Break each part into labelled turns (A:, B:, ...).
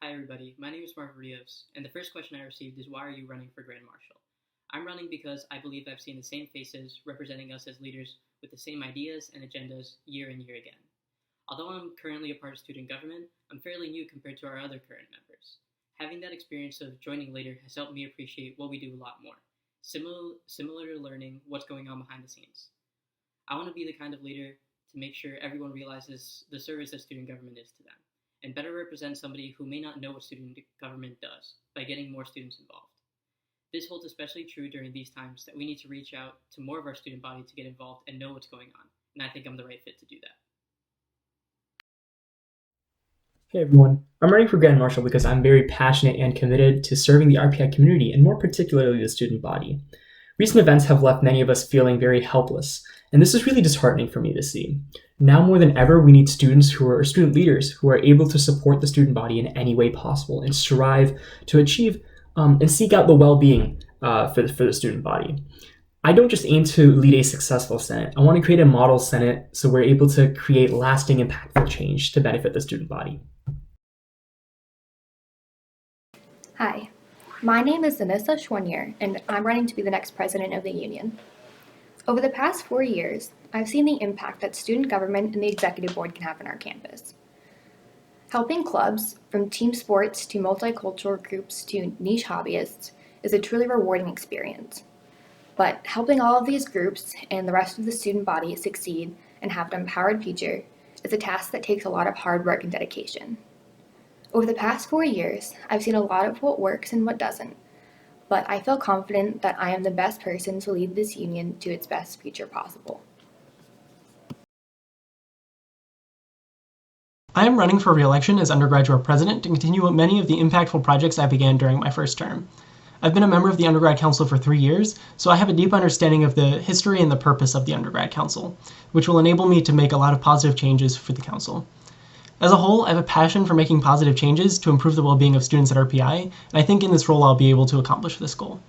A: Hi, everybody. My name is Mark Rios, and the first question I received is, why are you running for Grand Marshal? I'm running because I believe I've seen the same faces representing us as leaders with the same ideas and agendas year and year again. Although I'm currently a part of student government, I'm fairly new compared to our other current members. Having that experience of joining later has helped me appreciate what we do a lot more, similar to learning what's going on behind the scenes. I want to be the kind of leader to make sure everyone realizes the service that student government is to them, and better represent somebody who may not know what student government does by getting more students involved. This holds especially true during these times that we need to reach out to more of our student body to get involved and know what's going on, and I think I'm the right fit to do that.
B: Hey everyone, I'm running for Grand Marshal because I'm very passionate and committed to serving the RPI community and more particularly the student body. Recent events have left many of us feeling very helpless, and this is really disheartening for me to see. Now more than ever, we need students or student leaders who are able to support the student body in any way possible and strive to achieve and seek out the well-being for the student body. I don't just aim to lead a successful Senate. I want to create a model Senate so we're able to create lasting, impactful change to benefit the student body.
C: Hi, my name is Anissa Schwanier, and I'm running to be the next president of the union. Over the past 4 years, I've seen the impact that student government and the executive board can have on our campus. Helping clubs, from team sports to multicultural groups to niche hobbyists, is a truly rewarding experience. But helping all of these groups and the rest of the student body succeed and have an empowered future is a task that takes a lot of hard work and dedication. Over the past 4 years, I've seen a lot of what works and what doesn't, but I feel confident that I am the best person to lead this union to its best future possible.
D: I am running for re-election as undergraduate president to continue many of the impactful projects I began during my first term. I've been a member of the undergrad council for 3 years, so I have a deep understanding of the history and the purpose of the undergrad council, which will enable me to make a lot of positive changes for the council. As a whole, I have a passion for making positive changes to improve the well-being of students at RPI, and I think in this role I'll be able to accomplish this goal.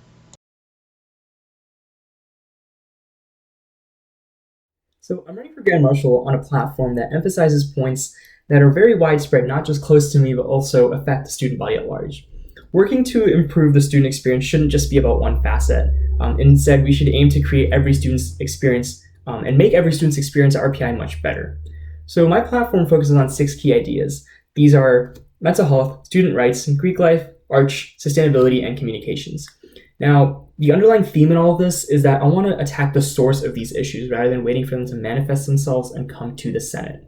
B: So I'm running for Grand Marshal on a platform that emphasizes points that are very widespread, not just close to me, but also affect the student body at large. Working to improve the student experience shouldn't just be about one facet. Instead, we should aim to create every student's experience and make every student's experience at RPI much better. So my platform focuses on 6 key ideas. These are mental health, student rights, Greek life, arch, sustainability, and communications. Now, the underlying theme in all of this is that I want to attack the source of these issues rather than waiting for them to manifest themselves and come to the Senate.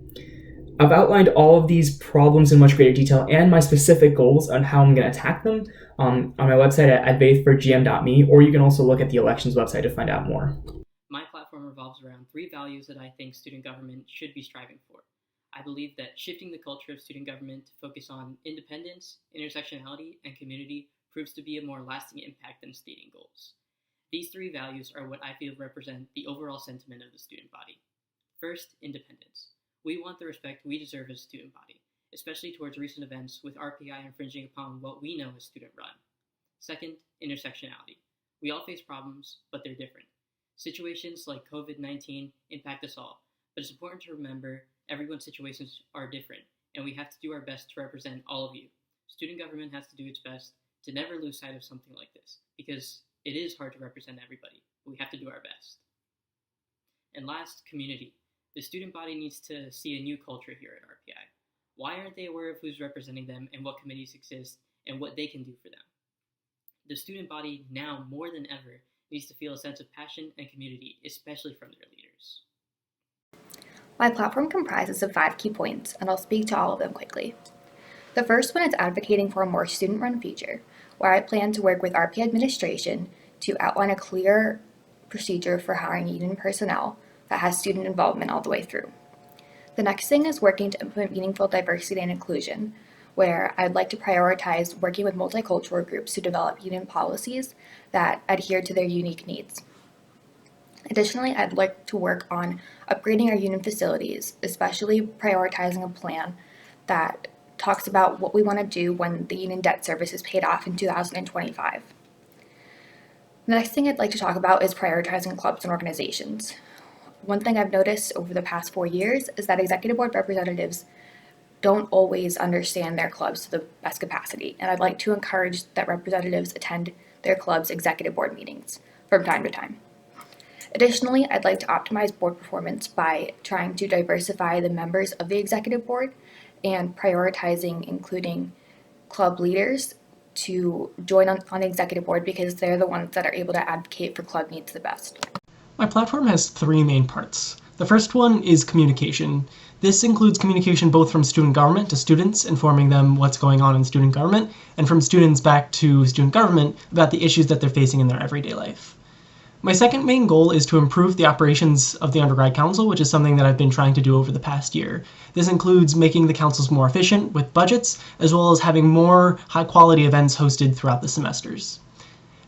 B: I've outlined all of these problems in much greater detail and my specific goals on how I'm going to attack them on my website at faithforgm.me, or you can also look at the elections website to find out more.
A: My platform revolves around 3 values that I think student government should be striving for. I believe that shifting the culture of student government to focus on independence, intersectionality, and community proves to be a more lasting impact than stating goals. These 3 values are what I feel represent the overall sentiment of the student body. First, independence. We want the respect we deserve as a student body, especially towards recent events with RPI infringing upon what we know as student run. Second, intersectionality. We all face problems, but they're different. Situations like COVID-19 impact us all, but it's important to remember everyone's situations are different, and we have to do our best to represent all of you. Student government has to do its best to never lose sight of something like this, because it is hard to represent everybody, but we have to do our best. And last, community. The student body needs to see a new culture here at RPI. Why aren't they aware of who's representing them and what committees exist and what they can do for them? The student body, now more than ever, needs to feel a sense of passion and community, especially from their leaders.
C: My platform comprises of 5 key points, and I'll speak to all of them quickly. The first one is advocating for a more student-run future, where I plan to work with RPI administration to outline a clear procedure for hiring union personnel that has student involvement all the way through. The next thing is working to implement meaningful diversity and inclusion, where I'd like to prioritize working with multicultural groups to develop union policies that adhere to their unique needs. Additionally, I'd like to work on upgrading our union facilities, especially prioritizing a plan that talks about what we want to do when the union debt service is paid off in 2025. The next thing I'd like to talk about is prioritizing clubs and organizations. One thing I've noticed over the past 4 years is that executive board representatives don't always understand their clubs to the best capacity, and I'd like to encourage that representatives attend their club's executive board meetings from time to time. Additionally, I'd like to optimize board performance by trying to diversify the members of the executive board and prioritizing including club leaders to join on the executive board because they're the ones that are able to advocate for club needs the best.
D: My platform has three main parts. The first one is communication. This includes communication both from student government to students, informing them what's going on in student government, and from students back to student government about the issues that they're facing in their everyday life. My second main goal is to improve the operations of the undergrad council, which is something that I've been trying to do over the past year. This includes making the councils more efficient with budgets, as well as having more high-quality events hosted throughout the semesters.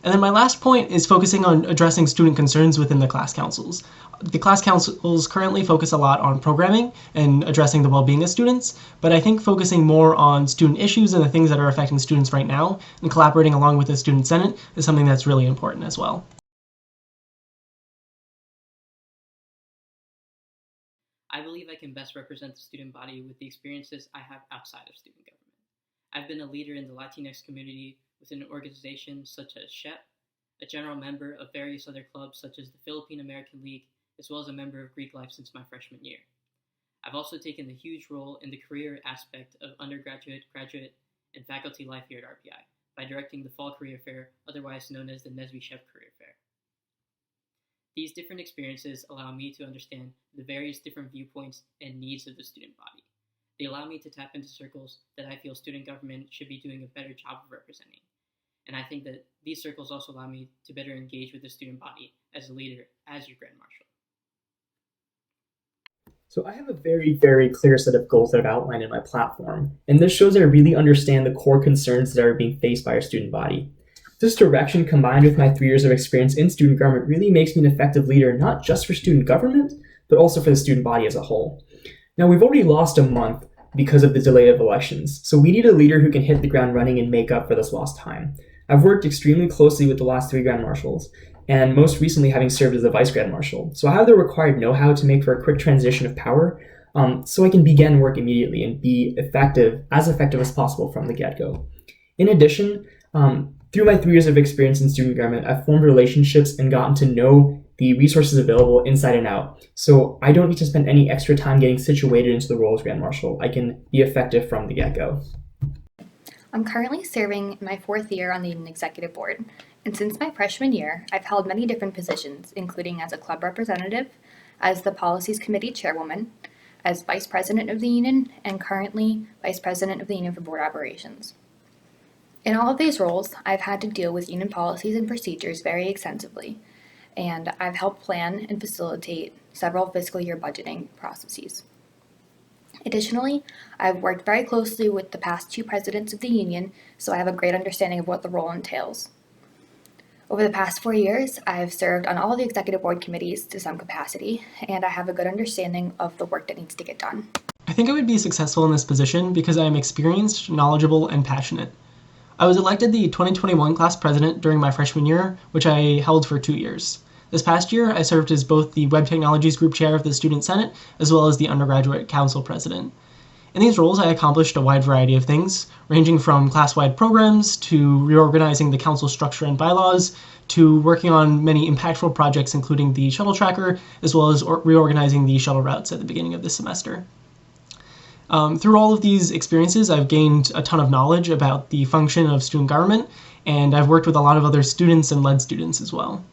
D: And then my last point is focusing on addressing student concerns within the class councils. The class councils currently focus a lot on programming and addressing the well-being of students, but I think focusing more on student issues and the things that are affecting students right now and collaborating along with the student senate is something that's really important as well.
A: I believe I can best represent the student body with the experiences I have outside of student government. I've been a leader in the Latinx community within organizations such as SHEP, a general member of various other clubs such as the Philippine American League, as well as a member of Greek Life since my freshman year. I've also taken a huge role in the career aspect of undergraduate, graduate, and faculty life here at RPI by directing the Fall Career Fair, otherwise known as the Nesby Shep Career Fair. These different experiences allow me to understand the various different viewpoints and needs of the student body. They allow me to tap into circles that I feel student government should be doing a better job of representing. And I think that these circles also allow me to better engage with the student body as a leader, as your Grand Marshal.
B: So I have a very, very clear set of goals that I've outlined in my platform, and this shows that I really understand the core concerns that are being faced by our student body. This direction, combined with my 3 years of experience in student government, really makes me an effective leader, not just for student government, but also for the student body as a whole. Now, we've already lost a month because of the delay of elections, so we need a leader who can hit the ground running and make up for this lost time. I've worked extremely closely with the last 3 Grand Marshals, and most recently having served as a Vice Grand Marshal, so I have the required know-how to make for a quick transition of power, so I can begin work immediately and be as effective as possible from the get-go. In addition, through my 3 years of experience in student government, I've formed relationships and gotten to know the resources available inside and out. So I don't need to spend any extra time getting situated into the role as Grand Marshal. I can be effective from the get-go.
C: I'm currently serving my 4th year on the executive board, and since my freshman year, I've held many different positions, including as a club representative, as the Policies Committee Chairwoman, as Vice President of the Union, and currently Vice President of the Union for Board Operations. In all of these roles, I've had to deal with union policies and procedures very extensively, and I've helped plan and facilitate several fiscal year budgeting processes. Additionally, I've worked very closely with the past 2 presidents of the union, so I have a great understanding of what the role entails. Over the past 4 years, I've served on all of the executive board committees to some capacity, and I have a good understanding of the work that needs to get done.
D: I think I would be successful in this position because I am experienced, knowledgeable, and passionate. I was elected the 2021 class president during my freshman year, which I held for 2 years. This past year, I served as both the Web Technologies Group Chair of the Student Senate, as well as the Undergraduate Council President. In these roles, I accomplished a wide variety of things, ranging from class-wide programs, to reorganizing the council structure and bylaws, to working on many impactful projects including the shuttle tracker, as well as reorganizing the shuttle routes at the beginning of the semester. Through all of these experiences, I've gained a ton of knowledge about the function of student government, and I've worked with a lot of other students and led students as well.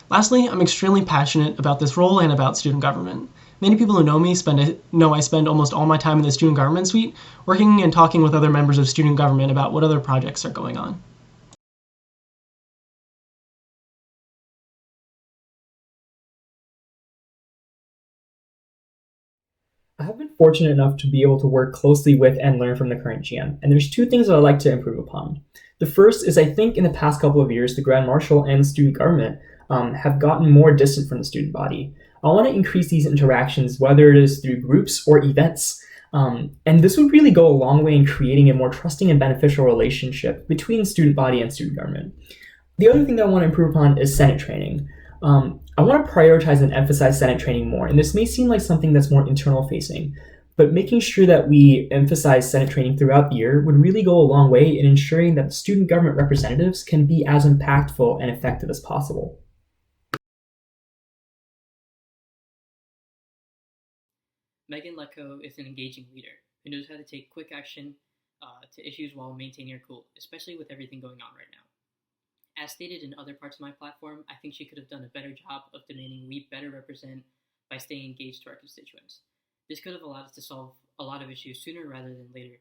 D: Lastly, I'm extremely passionate about this role and about student government. Many people who know me know I spend almost all my time in the student government suite, working and talking with other members of student government about what other projects are going on.
B: I have been fortunate enough to be able to work closely with and learn from the current GM, and there's 2 things that I'd like to improve upon. The first is I think in the past couple of years, the Grand Marshal and student government have gotten more distant from the student body. I want to increase these interactions, whether it is through groups or events, and this would really go a long way in creating a more trusting and beneficial relationship between student body and student government. The other thing that I want to improve upon is Senate training. I want to prioritize and emphasize Senate training more, and this may seem like something that's more internal facing, but making sure that we emphasize Senate training throughout the year would really go a long way in ensuring that the student government representatives can be as impactful and effective as possible.
A: Megan Lecco is an engaging leader who knows how to take quick action to issues while maintaining her cool, especially with everything going on right now. As stated in other parts of my platform, I think she could have done a better job of demanding we better represent by staying engaged to our constituents. This could have allowed us to solve a lot of issues sooner rather than later.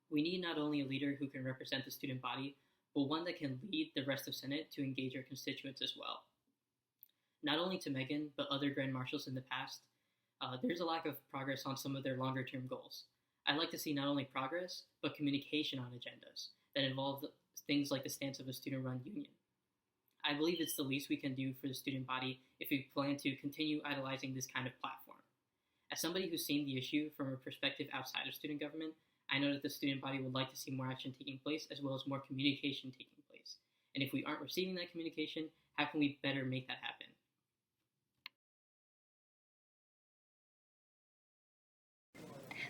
A: We need not only a leader who can represent the student body, but one that can lead the rest of Senate to engage our constituents as well. Not only to Megan, but other Grand Marshals in the past, there's a lack of progress on some of their longer term goals. I'd like to see not only progress, but communication on agendas that involve things like the stance of a student-run union. I believe it's the least we can do for the student body if we plan to continue idolizing this kind of platform. As somebody who's seen the issue from a perspective outside of student government, I know that the student body would like to see more action taking place as well as more communication taking place. And if we aren't receiving that communication, how can we better make that happen?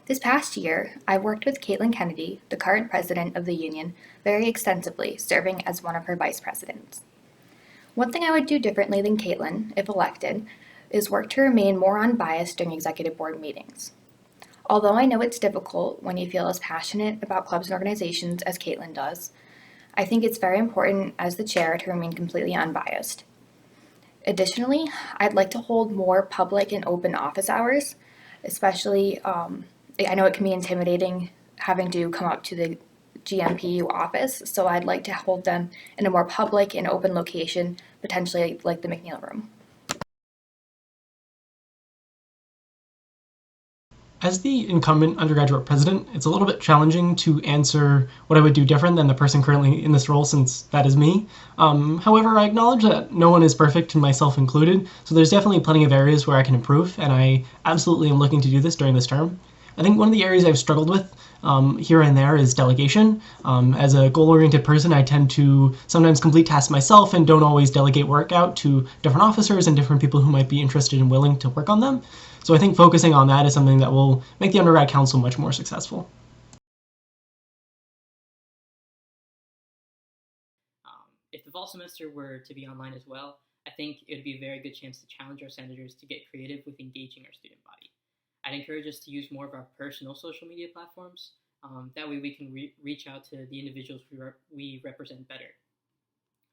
C: This past year, I worked with Caitlin Kennedy, the current president of the union, very extensively, serving as one of her vice presidents. One thing I would do differently than Caitlin, if elected, is work to remain more unbiased during executive board meetings. Although I know it's difficult when you feel as passionate about clubs and organizations as Caitlin does, I think it's very important as the chair to remain completely unbiased. Additionally, I'd like to hold more public and open office hours, especially I know it can be intimidating having to come up to the GMPU office, so I'd like to hold them in a more public and open location, potentially like the McNeil Room.
D: As the incumbent undergraduate president, it's a little bit challenging to answer what I would do different than the person currently in this role, since that is me. However, I acknowledge that no one is perfect, and myself included, so there's definitely plenty of areas where I can improve, and I absolutely am looking to do this during this term. I think one of the areas I've struggled with here and there is delegation. As a goal-oriented person, I tend to sometimes complete tasks myself and don't always delegate work out to different officers and different people who might be interested and willing to work on them. So I think focusing on that is something that will make the undergrad council much more successful.
A: If the fall semester were to be online as well, I think it would be a very good chance to challenge our senators to get creative with engaging our student body. I'd encourage us to use more of our personal social media platforms. That way we can reach out to the individuals we represent better.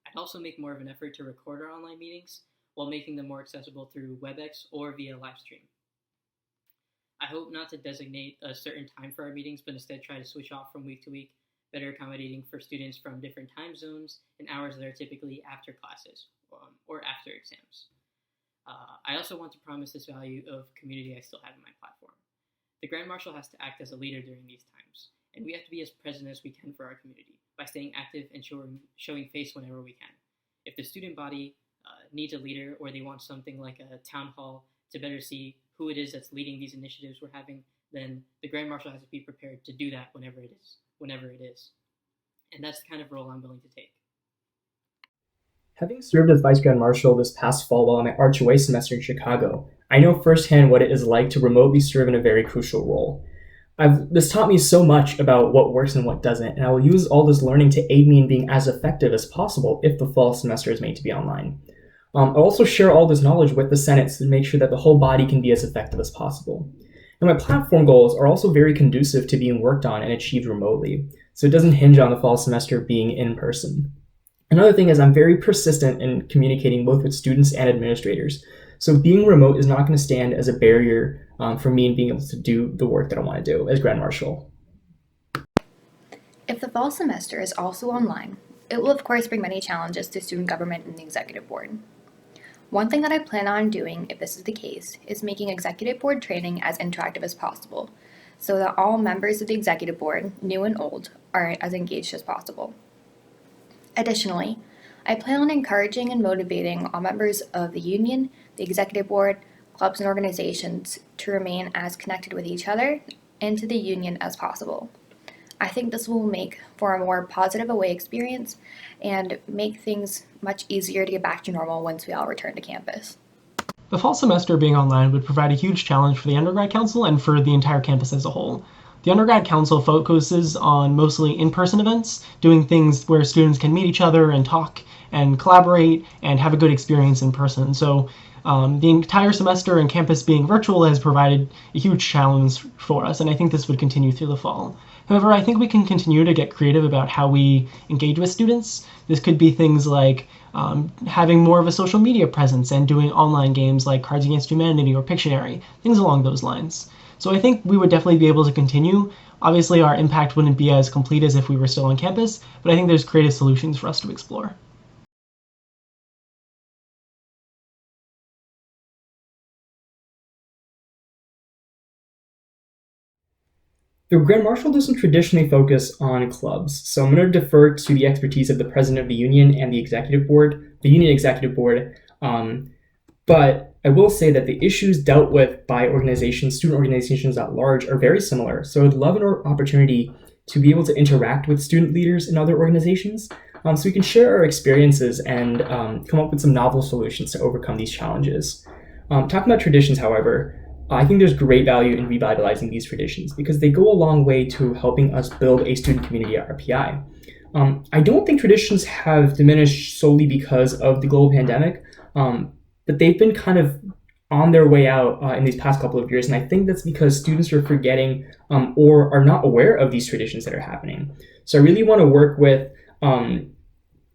A: I'd also make more of an effort to record our online meetings while making them more accessible through WebEx or via live stream. I hope not to designate a certain time for our meetings, but instead try to switch off from week to week, better accommodating for students from different time zones and hours that are typically after classes or after exams. I also want to promise this value of community I still have in my platform. The Grand Marshal has to act as a leader during these times, and we have to be as present as we can for our community by staying active and showing face whenever we can. If the student body needs a leader, or they want something like a town hall to better see who it is that's leading these initiatives we're having, then the Grand Marshal has to be prepared to do that whenever it is. And that's the kind of role I'm willing to take.
B: Having served as Vice Grand Marshal this past fall while on my Archway semester in Chicago, I know firsthand what it is like to remotely serve in a very crucial role. This taught me so much about what works and what doesn't, and I will use all this learning to aid me in being as effective as possible if the fall semester is made to be online. I'll also share all this knowledge with the Senate to make sure that the whole body can be as effective as possible. And my platform goals are also very conducive to being worked on and achieved remotely, so it doesn't hinge on the fall semester being in person. Another thing is I'm very persistent in communicating both with students and administrators. So being remote is not going to stand as a barrier for me in being able to do the work that I want to do as Grand Marshal.
C: If the fall semester is also online, it will of course bring many challenges to student government and the executive board. One thing that I plan on doing, if this is the case, is making executive board training as interactive as possible, so that all members of the executive board, new and old, are as engaged as possible. Additionally, I plan on encouraging and motivating all members of the union, the executive board, clubs and organizations to remain as connected with each other and to the union as possible. I think this will make for a more positive away experience and make things much easier to get back to normal once we all return to campus.
D: The fall semester being online would provide a huge challenge for the undergrad council and for the entire campus as a whole. The undergrad council focuses on mostly in-person events, doing things where students can meet each other and talk and collaborate and have a good experience in person. So the entire semester and campus being virtual has provided a huge challenge for us, and I think this would continue through the fall. However, I think we can continue to get creative about how we engage with students. This could be things like having more of a social media presence and doing online games like Cards Against Humanity or Pictionary, things along those lines. So I think we would definitely be able to continue. Obviously, our impact wouldn't be as complete as if we were still on campus, but I think there's creative solutions for us to explore.
B: The Grand Marshal doesn't traditionally focus on clubs, so I'm going to defer to the expertise of the president of the union and the executive board, the union executive board. But I will say that the issues dealt with by organizations, student organizations at large, are very similar. So I'd love an opportunity to be able to interact with student leaders in other organizations, so we can share our experiences and come up with some novel solutions to overcome these challenges. Talking about traditions, however, I think there's great value in revitalizing these traditions because they go a long way to helping us build a student community at RPI. I don't think traditions have diminished solely because of the global pandemic, but they've been kind of on their way out in these past couple of years, and I think that's because students are forgetting or are not aware of these traditions that are happening. So I really want to work with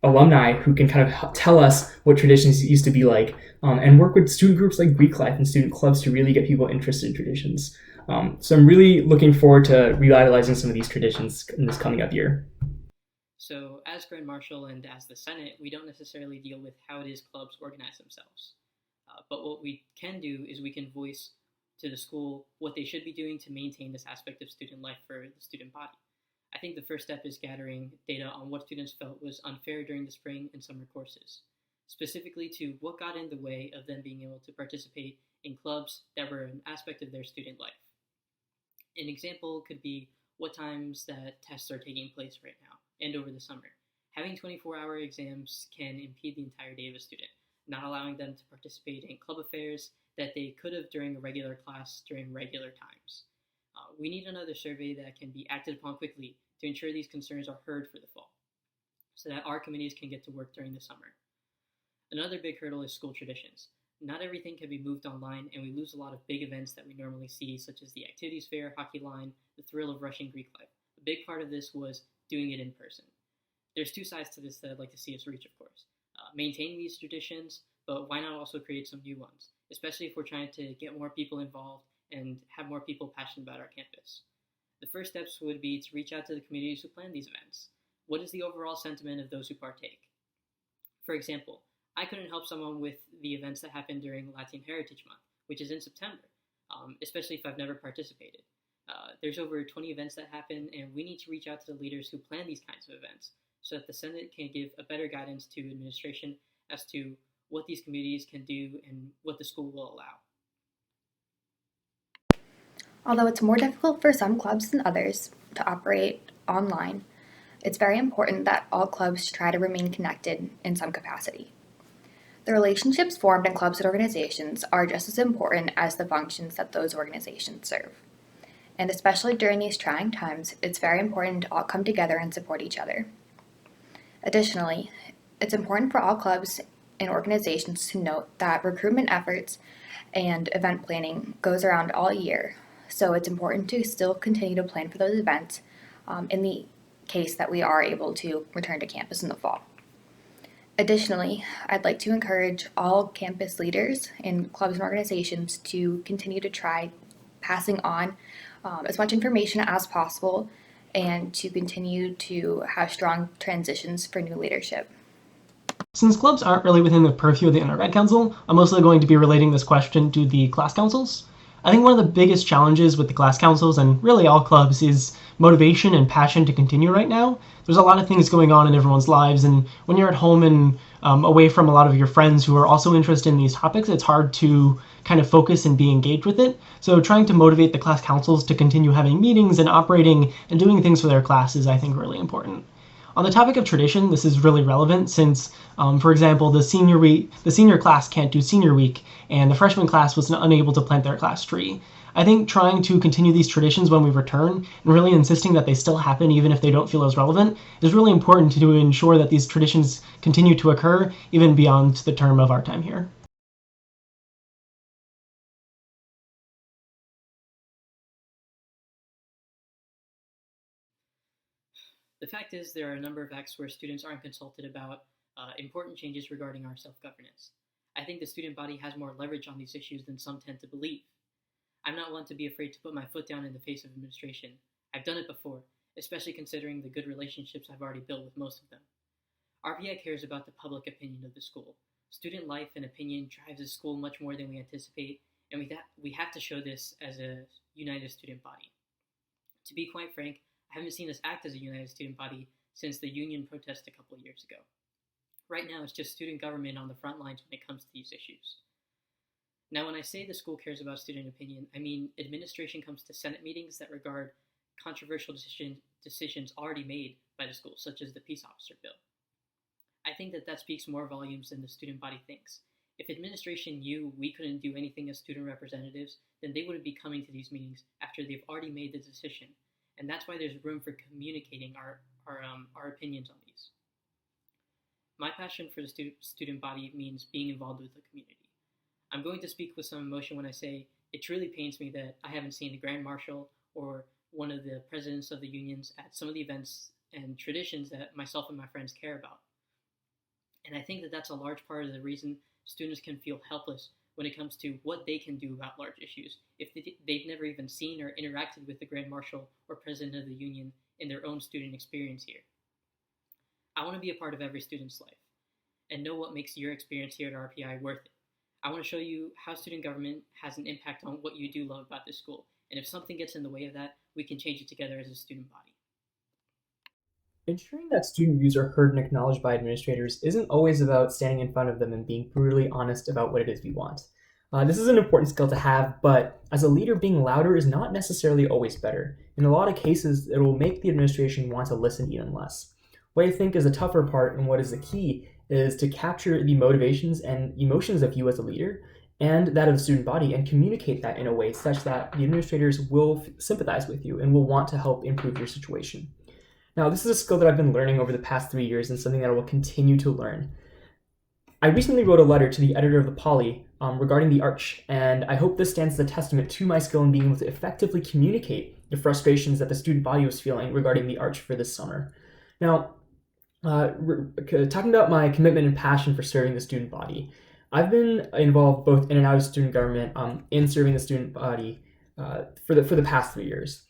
B: alumni who can kind of tell us what traditions used to be like, and work with student groups like Greek Life and student clubs to really get people interested in traditions. So I'm really looking forward to revitalizing some of these traditions in this coming up year.
A: So as Grand Marshal and as the Senate, we don't necessarily deal with how it is clubs organize themselves. But what we can do is we can voice to the school what they should be doing to maintain this aspect of student life for the student body. I think the first step is gathering data on what students felt was unfair during the spring and summer courses, specifically to what got in the way of them being able to participate in clubs that were an aspect of their student life. An example could be what times that tests are taking place right now and over the summer. Having 24-hour exams can impede the entire day of a student, not allowing them to participate in club affairs that they could have during a regular class during regular times. We need another survey that can be acted upon quickly to ensure these concerns are heard for the fall, so that our committees can get to work during the summer. Another big hurdle is school traditions. Not everything can be moved online, and we lose a lot of big events that we normally see, such as the activities fair, hockey line, the thrill of rushing Greek life. A big part of this was doing it in person. There's two sides to this that I'd like to see us reach, of course. Maintaining these traditions, but why not also create some new ones, especially if we're trying to get more people involved and have more people passionate about our campus. The first steps would be to reach out to the communities who plan these events. What is the overall sentiment of those who partake? For example, I couldn't help someone with the events that happen during Latino Heritage Month, which is in September, especially if I've never participated. There's over 20 events that happen, and we need to reach out to the leaders who plan these kinds of events so that the Senate can give a better guidance to administration as to what these communities can do and what the school will allow.
C: Although it's more difficult for some clubs than others to operate online, it's very important that all clubs try to remain connected in some capacity. The relationships formed in clubs and organizations are just as important as the functions that those organizations serve. And especially during these trying times, it's very important to all come together and support each other. Additionally, it's important for all clubs and organizations to note that recruitment efforts and event planning goes around all year, so it's important to still continue to plan for those events in the case that we are able to return to campus in the fall. Additionally, I'd like to encourage all campus leaders and clubs and organizations to continue to try passing on as much information as possible and to continue to have strong transitions for new leadership.
D: Since clubs aren't really within the purview of the undergrad council, I'm mostly going to be relating this question to the class councils. I think one of the biggest challenges with the class councils and really all clubs is motivation and passion to continue right now. There's a lot of things going on in everyone's lives, and when you're at home and away from a lot of your friends who are also interested in these topics, it's hard to kind of focus and be engaged with it. So trying to motivate the class councils to continue having meetings and operating and doing things for their classes, I think, really important. On the topic of tradition, this is really relevant since, for example, the senior class can't do senior week, and the freshman class was unable to plant their class tree. I think trying to continue these traditions when we return and really insisting that they still happen even if they don't feel as relevant is really important to ensure that these traditions continue to occur even beyond the term of our time here.
A: The fact is, there are a number of acts where students aren't consulted about important changes regarding our self-governance. I think the student body has more leverage on these issues than some tend to believe. I'm not one to be afraid to put my foot down in the face of administration. I've done it before, especially considering the good relationships I've already built with most of them. RPI cares about the public opinion of the school. Student life and opinion drives the school much more than we anticipate, and we have to show this as a united student body. To be quite frank, I haven't seen us act as a united student body since the union protest a couple of years ago. Right now, it's just student government on the front lines when it comes to these issues. Now, when I say the school cares about student opinion, I mean administration comes to Senate meetings that regard controversial decisions already made by the school, such as the peace officer bill. I think that speaks more volumes than the student body thinks. If administration knew we couldn't do anything as student representatives, then they wouldn't be coming to these meetings after they've already made the decision. And that's why there's room for communicating our opinions on these. My passion for the student body means being involved with the community. I'm going to speak with some emotion when I say it truly pains me that I haven't seen the Grand Marshal or one of the presidents of the unions at some of the events and traditions that myself and my friends care about. And I think that that's a large part of the reason students can feel helpless when it comes to what they can do about large issues if they've never even seen or interacted with the Grand Marshal or president of the union in their own student experience here. I want to be a part of every student's life and know what makes your experience here at RPI worth it. I want to show you how student government has an impact on what you do love about this school, and if something gets in the way of that, we can change it together as a student body.
B: Ensuring that student views are heard and acknowledged by administrators isn't always about standing in front of them and being brutally honest about what it is we want. This is an important skill to have, but as a leader, being louder is not necessarily always better. In a lot of cases, it will make the administration want to listen even less. What I think is the tougher part and what is the key is to capture the motivations and emotions of you as a leader and that of the student body and communicate that in a way such that the administrators will sympathize with you and will want to help improve your situation. Now, this is a skill that I've been learning over the past 3 years and something that I will continue to learn. I recently wrote a letter to the editor of the Poly regarding the Arch, and I hope this stands as a testament to my skill in being able to effectively communicate the frustrations that the student body was feeling regarding the Arch for this summer. Now, talking about my commitment and passion for serving the student body, I've been involved both in and out of student government in serving the student body for the past 3 years.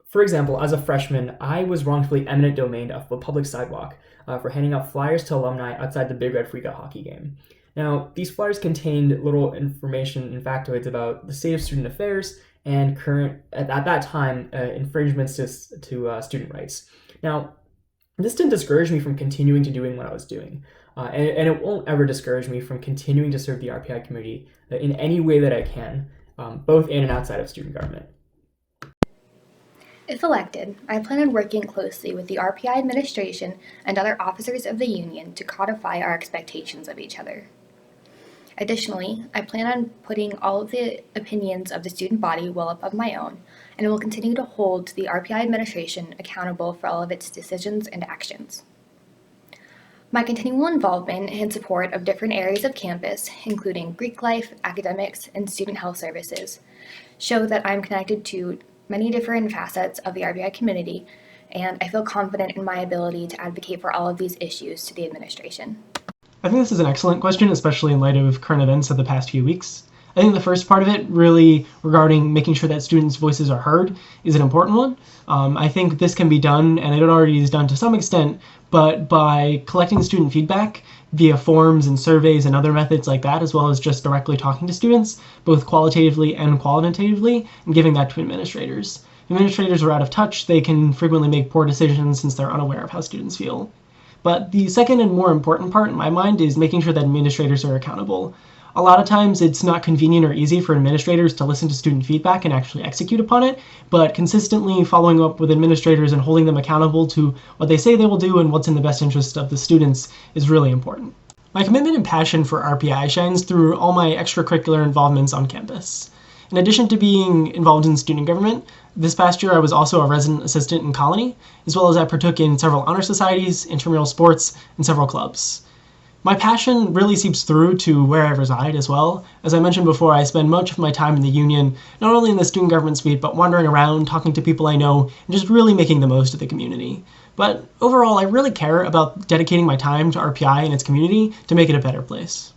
B: For example, as a freshman, I was wrongfully eminent domain of a public sidewalk for handing out flyers to alumni outside the Big Red Frega hockey game. Now, these flyers contained little information and factoids about the state of student affairs and current, at that time, infringements to student rights. Now, this didn't discourage me from continuing to doing what I was doing, and it won't ever discourage me from continuing to serve the RPI community in any way that I can, both in and outside of student government.
C: If elected, I plan on working closely with the RPI administration and other officers of the union to codify our expectations of each other. Additionally, I plan on putting all of the opinions of the student body well above my own, and will continue to hold the RPI administration accountable for all of its decisions and actions. My continual involvement and support of different areas of campus, including Greek life, academics, and student health services, show that I'm connected to many different facets of the RPI community, and I feel confident in my ability to advocate for all of these issues to the administration.
D: I think this is an excellent question, especially in light of current events of the past few weeks. I think the first part of it, really regarding making sure that students' voices are heard, is an important one. I think this can be done, and it already is done to some extent, but by collecting student feedback via forms and surveys and other methods like that, as well as just directly talking to students, both qualitatively and quantitatively, and giving that to administrators. If administrators are out of touch, they can frequently make poor decisions since they're unaware of how students feel. But the second and more important part in my mind is making sure that administrators are accountable. A lot of times it's not convenient or easy for administrators to listen to student feedback and actually execute upon it, but consistently following up with administrators and holding them accountable to what they say they will do and what's in the best interest of the students is really important. My commitment and passion for RPI shines through all my extracurricular involvements on campus. In addition to being involved in student government, this past year I was also a resident assistant in Colony, as well as I partook in several honor societies, intramural sports, and several clubs. My passion really seeps through to where I reside as well. As I mentioned before, I spend much of my time in the union, not only in the student government suite, but wandering around, talking to people I know, and just really making the most of the community. But overall, I really care about dedicating my time to RPI and its community to make it a better place.